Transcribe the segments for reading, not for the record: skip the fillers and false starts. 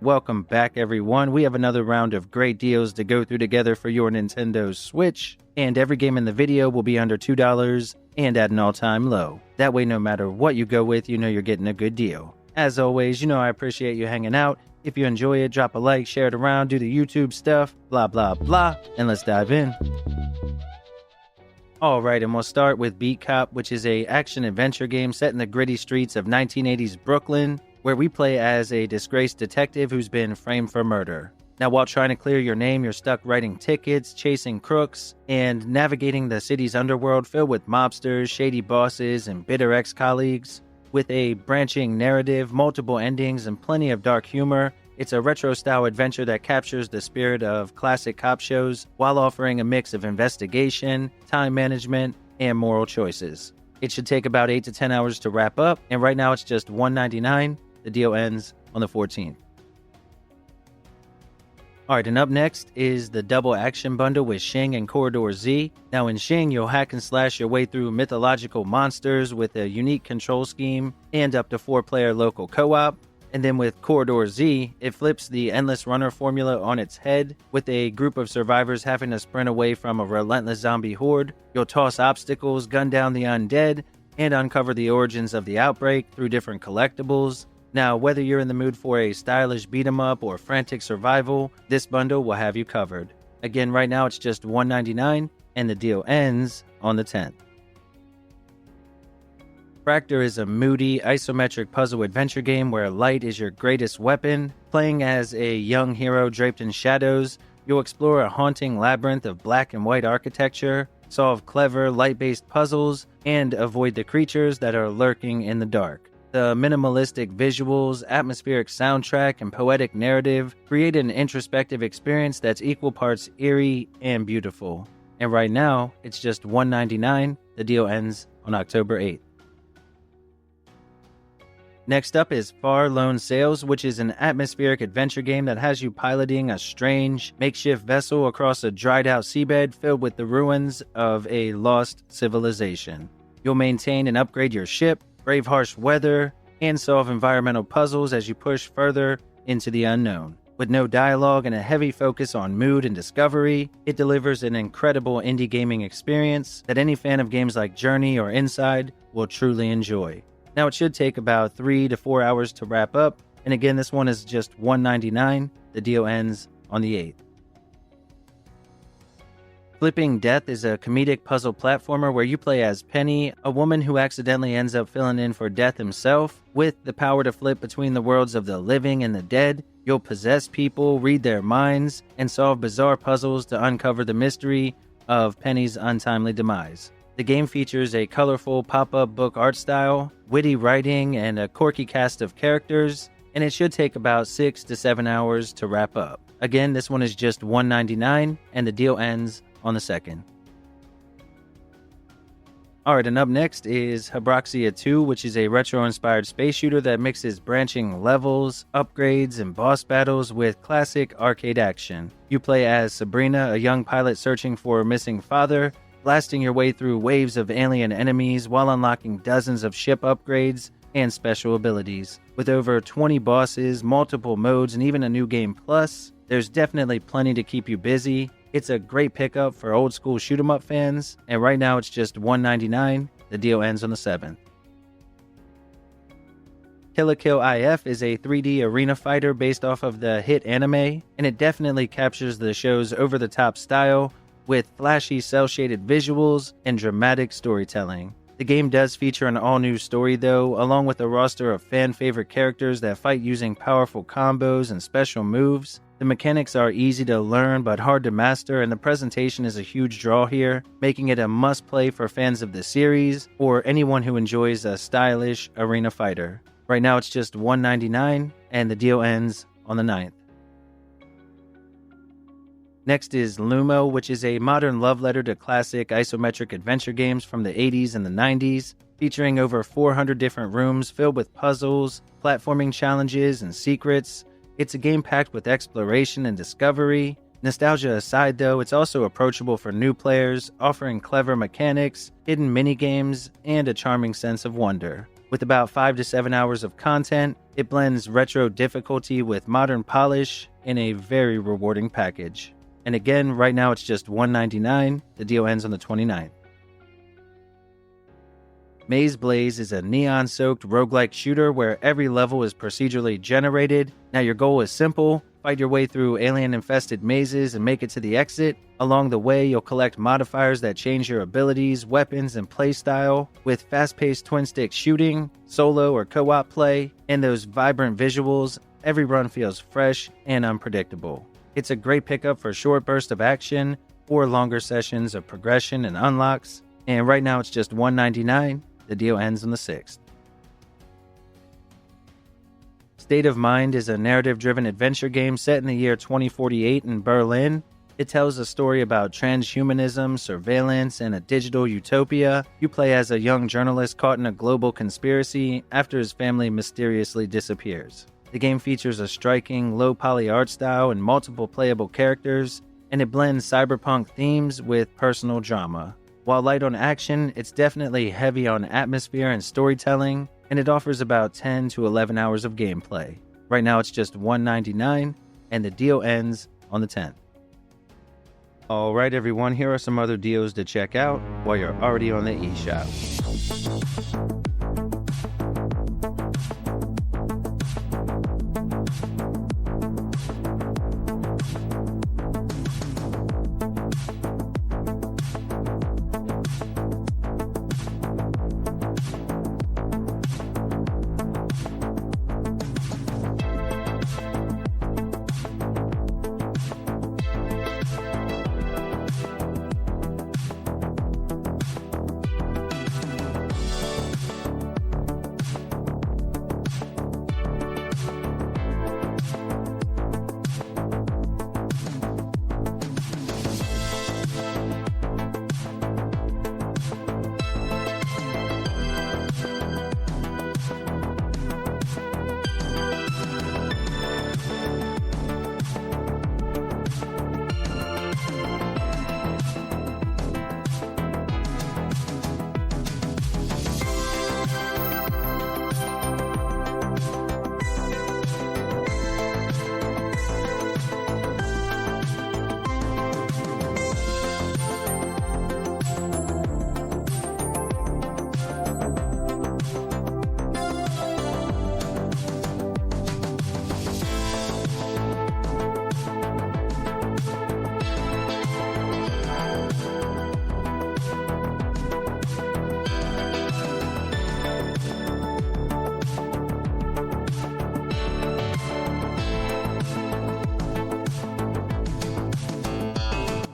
Welcome back, everyone. We have another round of great deals to go through together for your Nintendo Switch, and every game in the video will be under $2 and at an all-time low. That way, no matter what you go with, you know you're getting a good deal. As always, you know I appreciate you hanging out. If you enjoy it, drop a like, share it around, do the YouTube stuff, blah, blah, blah, and let's dive in. Alright, and we'll start with Beat Cop, which is a action-adventure game set in the gritty streets of 1980s Brooklyn, where we play as a disgraced detective who's been framed for murder. Now, while trying to clear your name, you're stuck writing tickets, chasing crooks, and navigating the city's underworld filled with mobsters, shady bosses, and bitter ex-colleagues. With a branching narrative, multiple endings, and plenty of dark humor, it's a retro-style adventure that captures the spirit of classic cop shows while offering a mix of investigation, time management, and moral choices. It should take about 8 to 10 hours to wrap up, and right now it's just $1.99. The deal ends on the 14th. Alright, and up next is the double action bundle with Shing and Corridor Z. Now in Shing, you'll hack and slash your way through mythological monsters with a unique control scheme and up to 4-player local co-op. And then with Corridor Z, it flips the endless runner formula on its head, with a group of survivors having to sprint away from a relentless zombie horde. You'll toss obstacles, gun down the undead, and uncover the origins of the outbreak through different collectibles. Now, whether you're in the mood for a stylish beat-em-up or frantic survival, this bundle will have you covered. Again, right now it's just $1.99, and the deal ends on the 10th. FRACTER is a moody, isometric puzzle adventure game where light is your greatest weapon. Playing as a young hero draped in shadows, you'll explore a haunting labyrinth of black and white architecture, solve clever, light-based puzzles, and avoid the creatures that are lurking in the dark. The minimalistic visuals, atmospheric soundtrack, and poetic narrative create an introspective experience that's equal parts eerie and beautiful. And right now, it's just $1.99. The deal ends on October 8th. Next up is Far Lone Sails, which is an atmospheric adventure game that has you piloting a strange, makeshift vessel across a dried-out seabed filled with the ruins of a lost civilization. You'll maintain and upgrade your ship, brave harsh weather, and solve environmental puzzles as you push further into the unknown. With no dialogue and a heavy focus on mood and discovery, it delivers an incredible indie gaming experience that any fan of games like Journey or Inside will truly enjoy. Now, it should take about 3 to 4 hours to wrap up, and again, this one is just $1.99. The deal ends on the 8th. Flipping Death is a comedic puzzle platformer where you play as Penny, a woman who accidentally ends up filling in for Death himself. With the power to flip between the worlds of the living and the dead, you'll possess people, read their minds, and solve bizarre puzzles to uncover the mystery of Penny's untimely demise. The game features a colorful pop-up book art style, witty writing, and a quirky cast of characters, and it should take about 6 to 7 hours to wrap up. Again, this one is just $1.99, and the deal ends on the 2nd. Alright, and up next is Habroxia 2, which is a retro-inspired space shooter that mixes branching levels, upgrades, and boss battles with classic arcade action. You play as Sabrina, a young pilot searching for a missing father, blasting your way through waves of alien enemies while unlocking dozens of ship upgrades and special abilities. With over 20 bosses, multiple modes, and even a new game plus, there's definitely plenty to keep you busy. It's a great pickup for old school shoot 'em up fans, and right now it's just $1.99. The deal ends on the 7th. Kill la Kill IF is a 3D arena fighter based off of the hit anime, and it definitely captures the show's over-the-top style with flashy cel-shaded visuals and dramatic storytelling. The game does feature an all-new story though, along with a roster of fan-favorite characters that fight using powerful combos and special moves. The mechanics are easy to learn but hard to master, and the presentation is a huge draw here, making it a must-play for fans of the series or anyone who enjoys a stylish arena fighter. Right now it's just $1.99, and the deal ends on the 9th. Next is LUMO, which is a modern love letter to classic isometric adventure games from the 80s and the 90s, featuring over 400 different rooms filled with puzzles, platforming challenges, and secrets. It's a game packed with exploration and discovery. Nostalgia aside though, it's also approachable for new players, offering clever mechanics, hidden minigames, and a charming sense of wonder. With about 5 to 7 hours of content, It blends retro difficulty with modern polish in a very rewarding package. And again, right now it's just $1.99. The deal ends on the 29th. Maze Blaze is a neon-soaked roguelike shooter where every level is procedurally generated. Now your goal is simple: fight your way through alien-infested mazes and make it to the exit. Along the way, you'll collect modifiers that change your abilities, weapons, and playstyle. With fast-paced twin-stick shooting, solo or co-op play, and those vibrant visuals, every run feels fresh and unpredictable. It's a great pickup for short bursts of action or longer sessions of progression and unlocks. And right now it's just $1.99. The deal ends on the 6th. State of Mind is a narrative-driven adventure game set in the year 2048 in Berlin. It tells a story about transhumanism, surveillance, and a digital utopia. You play as a young journalist caught in a global conspiracy after his family mysteriously disappears. The game features a striking, low-poly art style and multiple playable characters, and it blends cyberpunk themes with personal drama. While light on action, it's definitely heavy on atmosphere and storytelling, and it offers about 10 to 11 hours of gameplay. Right now it's just $1.99, and the deal ends on the 10th. Alright everyone, here are some other deals to check out while you're already on the eShop.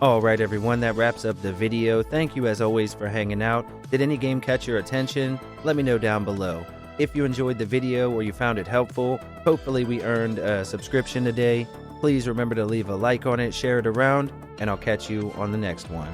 Alright everyone, that wraps up the video. Thank you as always for hanging out. Did any game catch your attention? Let me know down below. If you enjoyed the video or you found it helpful, hopefully we earned a subscription today. Please remember to leave a like on it, share it around, and I'll catch you on the next one.